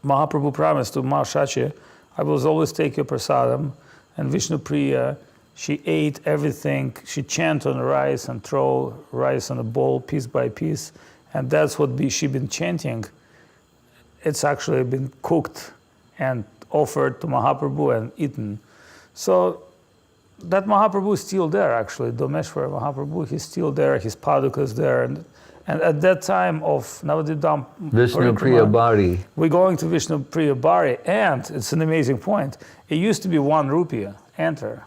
Mahaprabhu promised to Mahashachi, I will always take your prasadam, and Vishnu Priya, she ate everything. She chanted on the rice and throw rice on a bowl piece by piece, and that's what she been chanting. It's actually been cooked and offered to Mahaprabhu and eaten. So that Mahaprabhu is still there, actually. Domeshwara Mahaprabhu, he's still there. His Paduka is there, and at that time of Navadvip Dham Vishnu Priya Bari. We're going to Vishnu Priya Bari, and it's an amazing point. It used to be 1 rupee enter.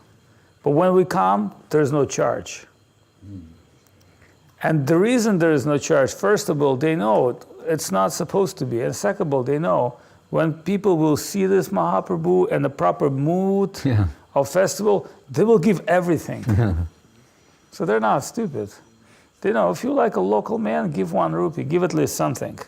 But when we come, there's no charge. And the reason there is no charge, first of all, they know it's not supposed to be. And second of all, they know when people will see this Mahaprabhu in the proper mood of festival, they will give everything. So they're not stupid. They know if you like a local man, give 1 rupee, give at least something.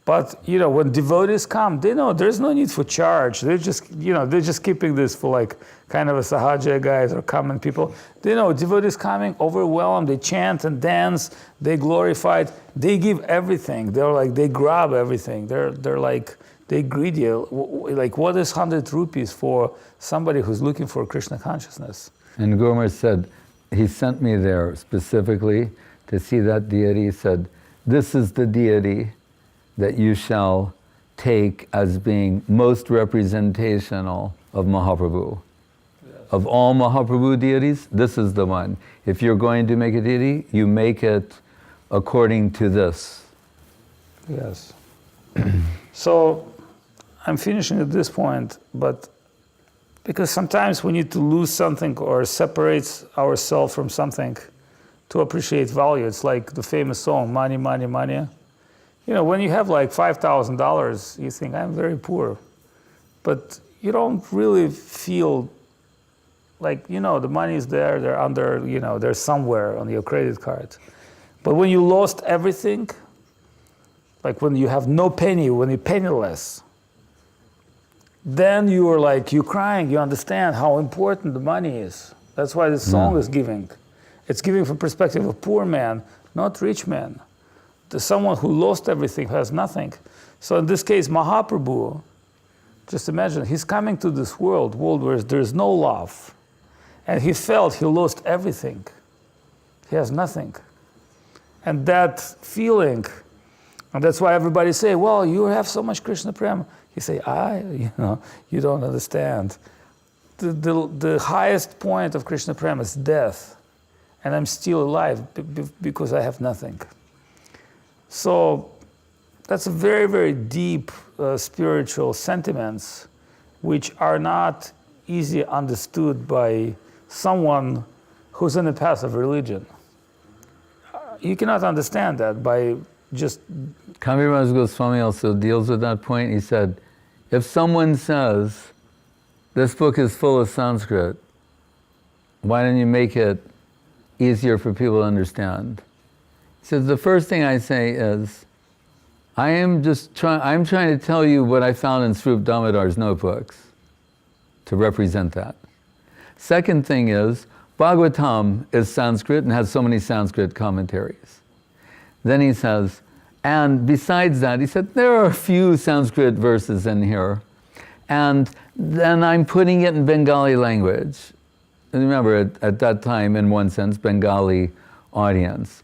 But when devotees come, they know there's no need for charge. They're just keeping this for like kind of a sahaja guys or common people. They know devotees coming, overwhelmed, they chant and dance, they glorified, they give everything. They're like, they grab everything. They're like, they greedy. Like, what is 100 rupees for somebody who's looking for Krishna consciousness? And Gomer said, he sent me there specifically to see that deity. He said, this is the deity that you shall take as being most representational of Mahaprabhu. Yes. Of all Mahaprabhu deities, this is the one. If you're going to make a deity, you make it according to this. Yes. So I'm finishing at this point, but because sometimes we need to lose something or separate ourselves from something to appreciate value. It's like the famous song, Money, Money, Money. When you have like $5,000, you think, I'm very poor. But you don't really feel like, the money is there, they're under, they're somewhere on your credit card. But when you lost everything, like when you have no penny, when you're penniless, then you're crying, you understand how important the money is. That's why this song is giving. It's giving from perspective of poor man, not rich man. Someone who lost everything, has nothing. So in this case, Mahaprabhu, just imagine, he's coming to this world where there's no love. And he felt he lost everything. He has nothing. And that feeling, and that's why everybody say, well, you have so much Krishna Prema. He say, you don't understand. the highest point of Krishna Prema is death, and I'm still alive because I have nothing. So that's a very, very deep spiritual sentiments, which are not easily understood by someone who's in the path of religion. You cannot understand that by just... Kaviraj Goswami also deals with that point. He said, if someone says, this book is full of Sanskrit, why don't you make it easier for people to understand? He says, the first thing I say is, I'm trying to tell you what I found in Srup Damodar's notebooks to represent that. Second thing is, Bhagavatam is Sanskrit and has so many Sanskrit commentaries. Then he says, and besides that, he said, there are a few Sanskrit verses in here, and then I'm putting it in Bengali language. And remember, at that time, in one sense, Bengali audience.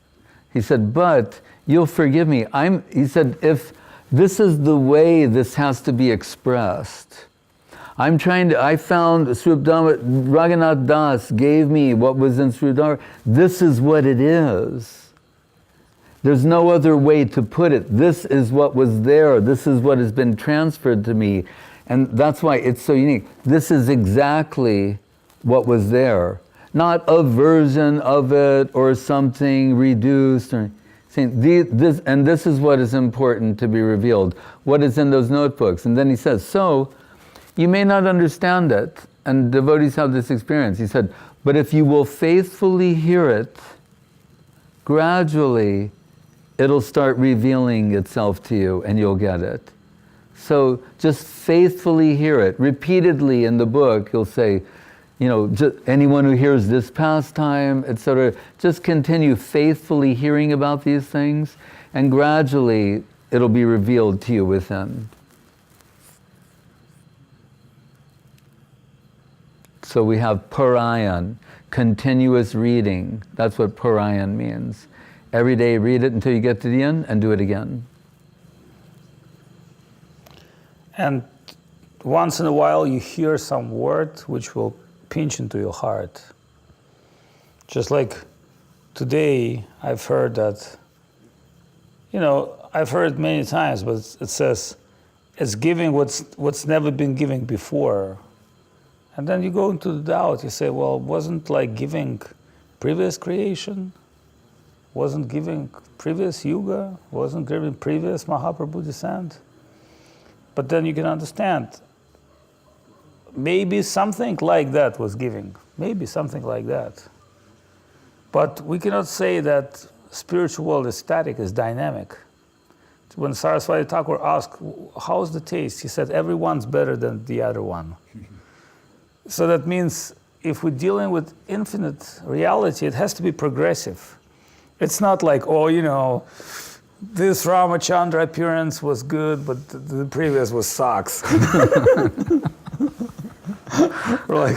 He said, but you'll forgive me. He said, if this is the way this has to be expressed, I found Srup Dhamma, Raghunath Das gave me what was in Srup Dhamma. This is what it is. There's no other way to put it. This is what was there. This is what has been transferred to me. And that's why it's so unique. This is exactly what was there. Not a version of it or something reduced. This is what is important to be revealed. What is in those notebooks. And then he says, so, you may not understand it. And devotees have this experience. He said, but if you will faithfully hear it, gradually, it'll start revealing itself to you and you'll get it. So just faithfully hear it. Repeatedly in the book, he'll say, anyone who hears this pastime, etc., just continue faithfully hearing about these things, and gradually it'll be revealed to you within. So we have Parayan, continuous reading. That's what Parayan means. Every day read it until you get to the end and do it again. And once in a while you hear some word which will pinch into your heart. Just like today I've heard that, I've heard it many times, but it says, it's giving what's never been given before. And then you go into the doubt, you say, well, wasn't like giving previous creation? Wasn't giving previous yuga? Wasn't giving previous Mahaprabhu descent? But then you can understand, maybe something like that was giving. Maybe something like that. But we cannot say that spiritual world is static, is dynamic. When Saraswati Thakur asked, how's the taste? He said, everyone's better than the other one. So that means if we're dealing with infinite reality, it has to be progressive. It's not like, this Ramachandra appearance was good, but the previous was sucks. Like,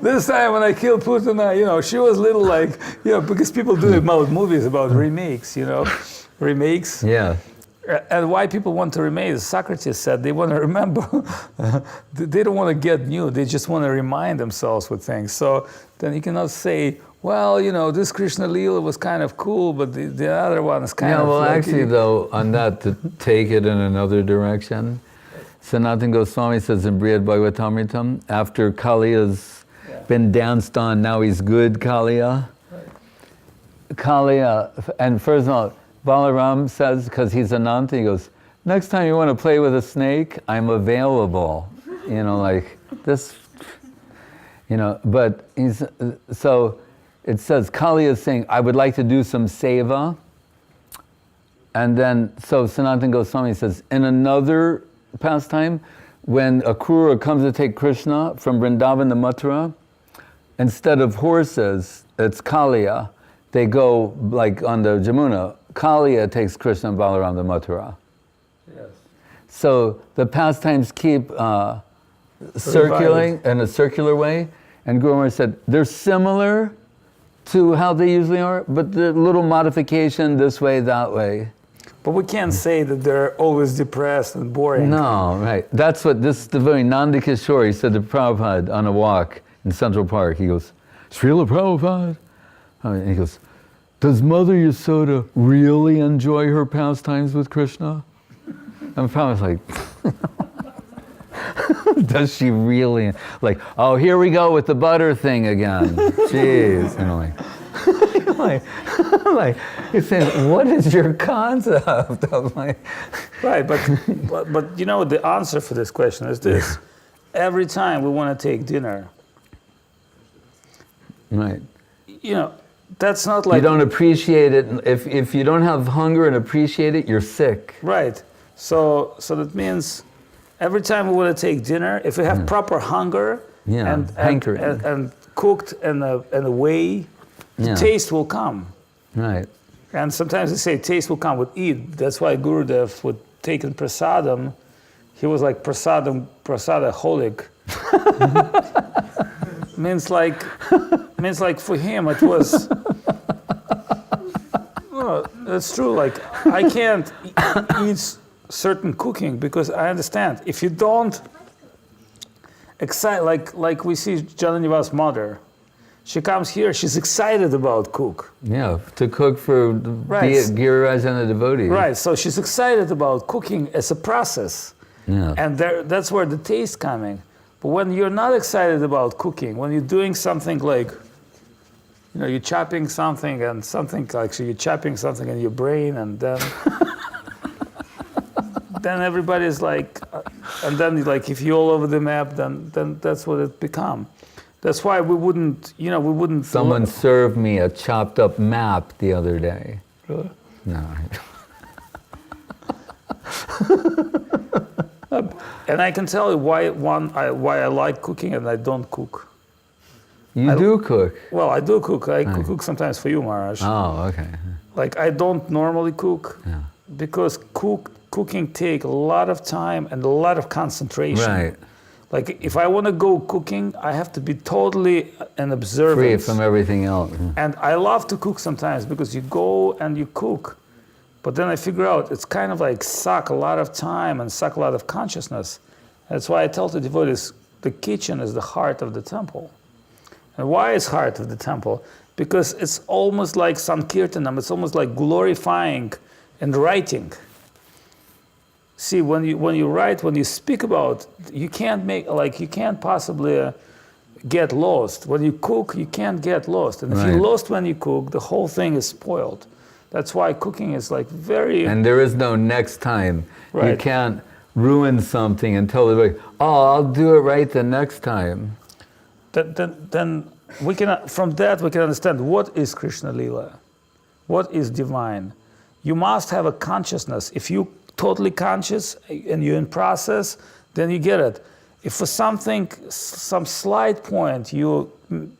this time when I killed Putana, she was little like, because people do about movies about remakes, remakes. Yeah. And why people want to remake, Socrates said, they want to remember. They don't want to get new. They just want to remind themselves with things. So then you cannot say, well, this Krishna Leela was kind of cool, but the other one is kind of... Yeah, well, like, actually, though, on that, to take it in another direction, Sanatana Goswami says in Brihad Bhagavatamritam, after Kaliya's been danced on, now he's good Kaliya. Right. Kaliya, and first of all, Balaram says, because he's Ananta, he goes, next time you want to play with a snake, I'm available. Like this, but so it says, Kali is saying, I would like to do some seva. And then, so Sanatana Goswami says, in another pastime, when a Krura comes to take Krishna from Vrindavan to Mathura, instead of horses, it's Kaliya. They go like on the Jamuna. Kaliya takes Krishna and Balaram to Mathura. Yes. So the pastimes keep circulating in a circular way. And Guru Maharaj said, they're similar to how they usually are, but the little modification this way, that way. But we can't say that they're always depressed and boring. No, right. That's what this devotee, Nanda Kishore, he said to Prabhupada on a walk in Central Park. He goes, Srila Prabhupada. And he goes, does Mother Yasoda really enjoy her pastimes with Krishna? And Prabhupada's like, does she really? Like, oh, here we go with the butter thing again. Jeez. And I'm like, he's saying, what is your concept? I'm like, right, but you know, the answer for this question is this. Every time we want to take dinner, right. You know, that's not like... You don't appreciate it. If you don't have hunger and appreciate it, you're sick. Right. So that means every time we want to take dinner, if we have proper hunger and cooked in a way, the taste will come. Right. And sometimes they say taste will come with eat. That's why Gurudev would take in prasadam. He was like prasadaholic. means like for him it was... Well, that's true. Like, I can't eat certain cooking because I understand if you don't excite, like we see Jananiva's mother, she comes here, she's excited about cook. Yeah, to cook for Giriraj and the devotees. Right, so she's excited about cooking as a process. Yeah. And that's where the taste coming. But when you're not excited about cooking, when you're doing something like, you know, you're chopping something and something like, so you're chopping something in your brain and then then everybody's like, and then like if you're all over the map, then that's what it become. That's why we wouldn't. Someone served me a chopped up map the other day. Really? No. And I can tell you why I like cooking and I don't cook. You do cook? Well, I do cook. I cook sometimes for you, Maharaj. Oh, okay. Like I don't normally cook because cooking take a lot of time and a lot of concentration. Right. Like if I want to go cooking, I have to be totally an observer. Free from everything else. And I love to cook sometimes because you go and you cook. But then I figure out it's kind of like suck a lot of time and suck a lot of consciousness. That's why I tell the devotees the kitchen is the heart of the temple. And why is heart of the temple? Because it's almost like Sankirtanam, it's almost like glorifying and writing. See, when you write, when you speak about, you can't possibly get lost. When you cook, you can't get lost. And if you're lost when you cook, the whole thing is spoiled. That's why cooking is like very... And there is no next time. Right. You can't ruin something and tell everybody, oh, I'll do it right the next time. Then we can, from that we can understand what is Krishna Lila, what is divine. You must have a consciousness. If you totally conscious and you're in process, then you get it. If for something, some slight point, you're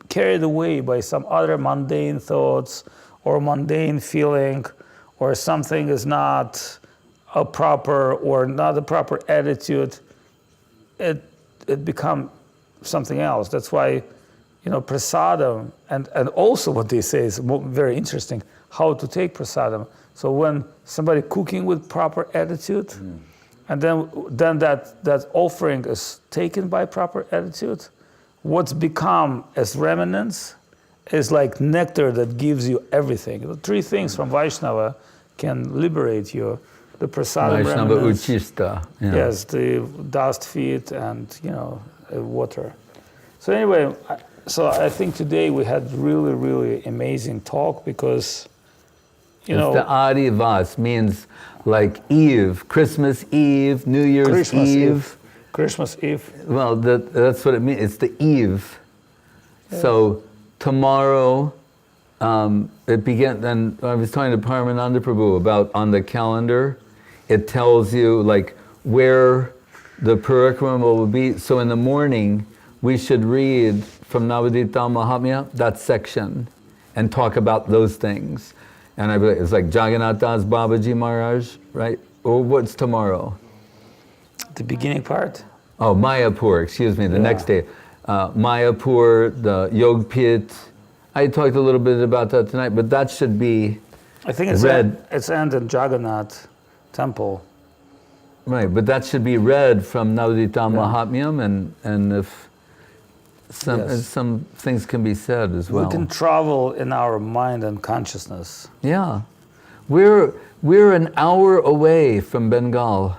carried away by some other mundane thoughts or mundane feeling, or something is not a proper or not a proper attitude, it becomes something else. That's why, you know, prasadam, and also what they say is very interesting, how to take prasadam. So when somebody cooking with proper attitude, and then that offering is taken by proper attitude, what's become as remnants is like nectar that gives you everything. The three things from Vaishnava can liberate you: the prasadam Vaishnava remnants, uchista. Yeah. yes, the dust feet, and water. So anyway, so I think today we had really, really amazing talk because. The Adhivas means like Eve, Christmas Eve, New Year's Christmas Eve. Christmas Eve. Well, that's what it means. It's the Eve. Yeah. So tomorrow, it began. And I was talking to Paramananda Prabhu about on the calendar. It tells you like where the Parikrama will be. So in the morning, we should read from Navadvipa Mahatmya that section and talk about those things. And it's like Jagannath Das Babaji Maharaj, right? Or what's tomorrow? The beginning part? Oh, Mayapur, excuse me, the next day. Mayapur, the Yog Pit. I talked a little bit about that tonight, but that should be I think it's read. It's end in Jagannath. temple. Right, but that should be read from Navadvipa Mahatmyam, and if some things can be said as well. We can travel in our mind and consciousness. Yeah. We're an hour away from Bengal,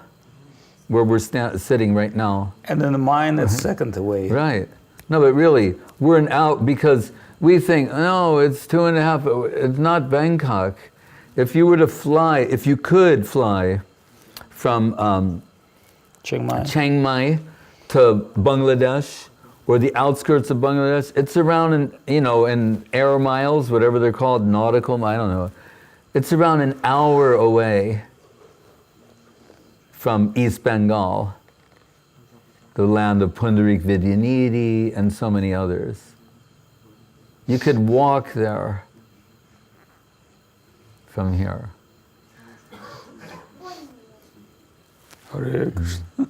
where we're sitting right now. And in the mind, it's second away. Right. No, but really, we're an hour, because we think, no, it's 2.5, it's not Bangkok. If you were to fly, if you could fly from Chiang Mai to Bangladesh, or the outskirts of Bangladesh, it's around, in air miles, whatever they're called, nautical, I don't know. It's around an hour away from East Bengal, the land of Pundarik Vidyanidhi and so many others. You could walk there from here. Hare Krishna.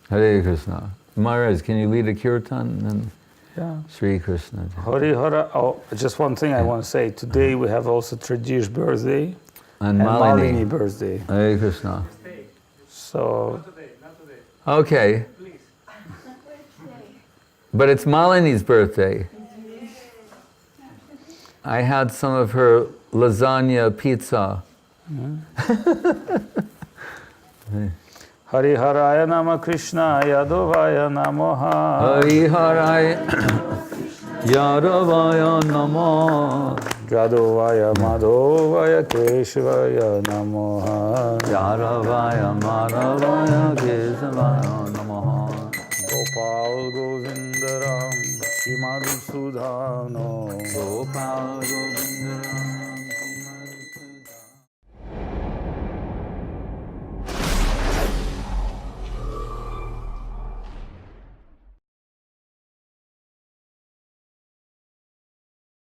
Hare Krishna. Maharaj, can you lead a kirtan? And Sri Krishna. Hare Hare. Oh, just one thing I want to say. Today we have also Tradish birthday and Malini birthday. Hare Krishna. So. Not today. Okay. Please. But it's Malini's birthday. I had some of her lasagna pizza. Hari Haraya Nama Krishna Yadavaya Namaha. Hari Haraya Yadavaya Namaha. Yadavaya Madhavaya Keshvaya Namaha. Yadavaya Madhavaya Keshvaya Namaha. Gopal Govindaram Shimadhu Sudhano. Gopal Govindaram